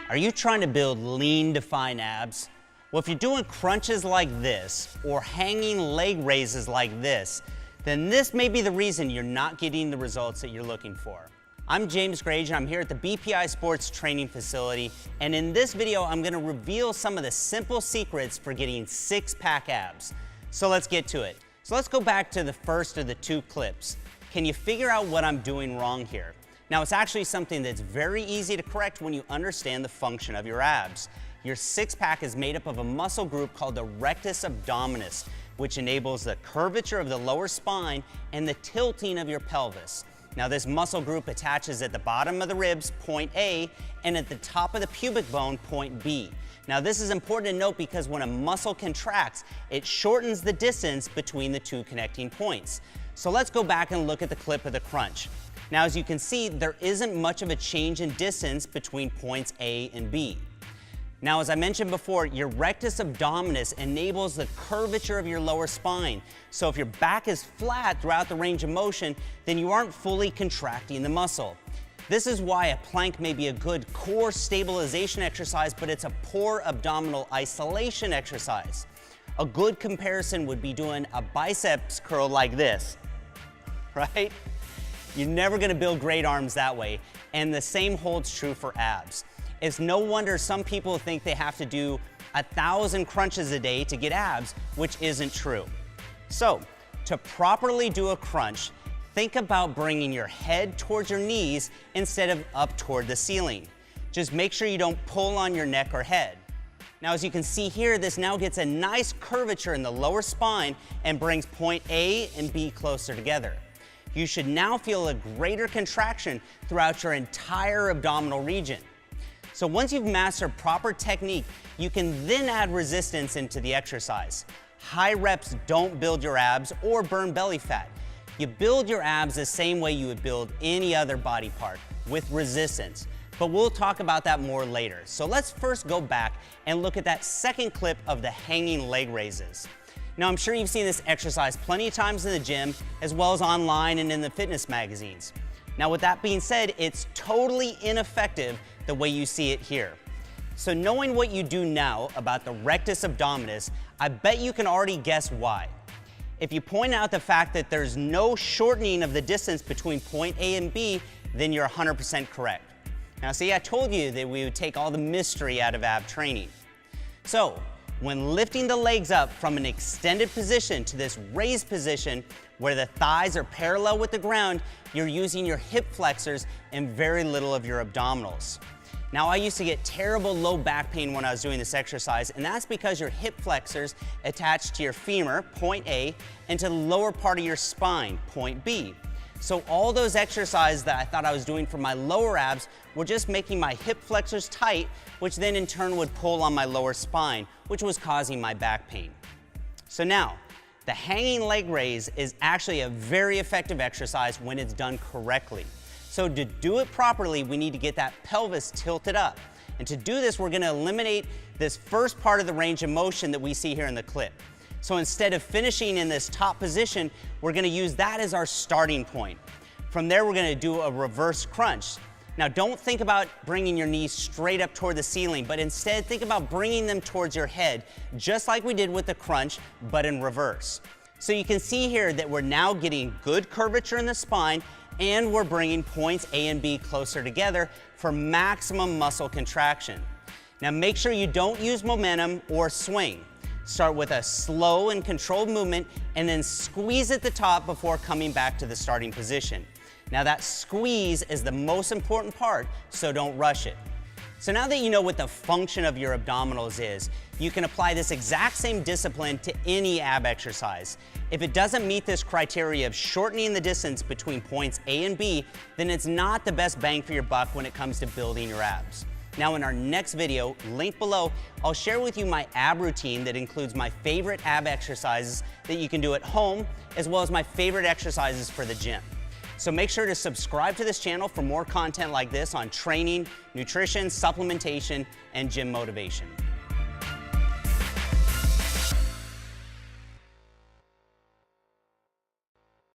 Are you trying to build lean, defined abs? Well, if you're doing crunches like this or hanging leg raises like this, then this may be the reason you're not getting the results that you're looking for. I'm James Grage, and I'm here at the BPI Sports Training Facility, and in this video, I'm gonna reveal some of the simple secrets for getting six-pack abs. So let's get to it. So let's go back to the first of the two clips. Can you figure out what I'm doing wrong here? Now, it's actually something that's very easy to correct when you understand the function of your abs. Your six-pack is made up of a muscle group called the rectus abdominis, which enables the curvature of the lower spine and the tilting of your pelvis. Now, this muscle group attaches at the bottom of the ribs, point A, and at the top of the pubic bone, point B. Now, this is important to note because when a muscle contracts, it shortens the distance between the two connecting points. So let's go back and look at the clip of the crunch. Now, as you can see, there isn't much of a change in distance between points A and B. Now, as I mentioned before, your rectus abdominis enables the curvature of your lower spine. So if your back is flat throughout the range of motion, then you aren't fully contracting the muscle. This is why a plank may be a good core stabilization exercise, but it's a poor abdominal isolation exercise. A good comparison would be doing a biceps curl like this, right? You're never gonna build great arms that way, and the same holds true for abs. It's no wonder some people think they have to do 1,000 crunches a day to get abs, which isn't true. So, to properly do a crunch, think about bringing your head towards your knees instead of up toward the ceiling. Just make sure you don't pull on your neck or head. Now, as you can see here, this now gets a nice curvature in the lower spine and brings point A and B closer together. You should now feel a greater contraction throughout your entire abdominal region. So once you've mastered proper technique, you can then add resistance into the exercise. High reps don't build your abs or burn belly fat. You build your abs the same way you would build any other body part, with resistance. But we'll talk about that more later. So let's first go back and look at that second clip of the hanging leg raises. Now, I'm sure you've seen this exercise plenty of times in the gym, as well as online and in the fitness magazines. Now, with that being said, it's totally ineffective the way you see it here. So knowing what you do now about the rectus abdominis, I bet you can already guess why. If you point out the fact that there's no shortening of the distance between point A and B, then you're 100% correct. Now, see, I told you that we would take all the mystery out of ab training. So, when lifting the legs up from an extended position to this raised position where the thighs are parallel with the ground, you're using your hip flexors and very little of your abdominals. Now, I used to get terrible low back pain when I was doing this exercise, and that's because your hip flexors attach to your femur, point A, and to the lower part of your spine, point B. So all those exercises that I thought I was doing for my lower abs were just making my hip flexors tight, which then in turn would pull on my lower spine, which was causing my back pain. So now, the hanging leg raise is actually a very effective exercise when it's done correctly. So to do it properly, we need to get that pelvis tilted up. And to do this, we're gonna eliminate this first part of the range of motion that we see here in the clip. So instead of finishing in this top position, we're gonna use that as our starting point. From there, we're gonna do a reverse crunch. Now, don't think about bringing your knees straight up toward the ceiling, but instead think about bringing them towards your head, just like we did with the crunch, but in reverse. So you can see here that we're now getting good curvature in the spine, and we're bringing points A and B closer together for maximum muscle contraction. Now, make sure you don't use momentum or swing. Start with a slow and controlled movement and then squeeze at the top before coming back to the starting position. Now, that squeeze is the most important part, so don't rush it. So now that you know what the function of your abdominals is, you can apply this exact same discipline to any ab exercise. If it doesn't meet this criteria of shortening the distance between points A and B, then it's not the best bang for your buck when it comes to building your abs. Now, in our next video, linked below, I'll share with you my ab routine that includes my favorite ab exercises that you can do at home, as well as my favorite exercises for the gym. So make sure to subscribe to this channel for more content like this on training, nutrition, supplementation, and gym motivation.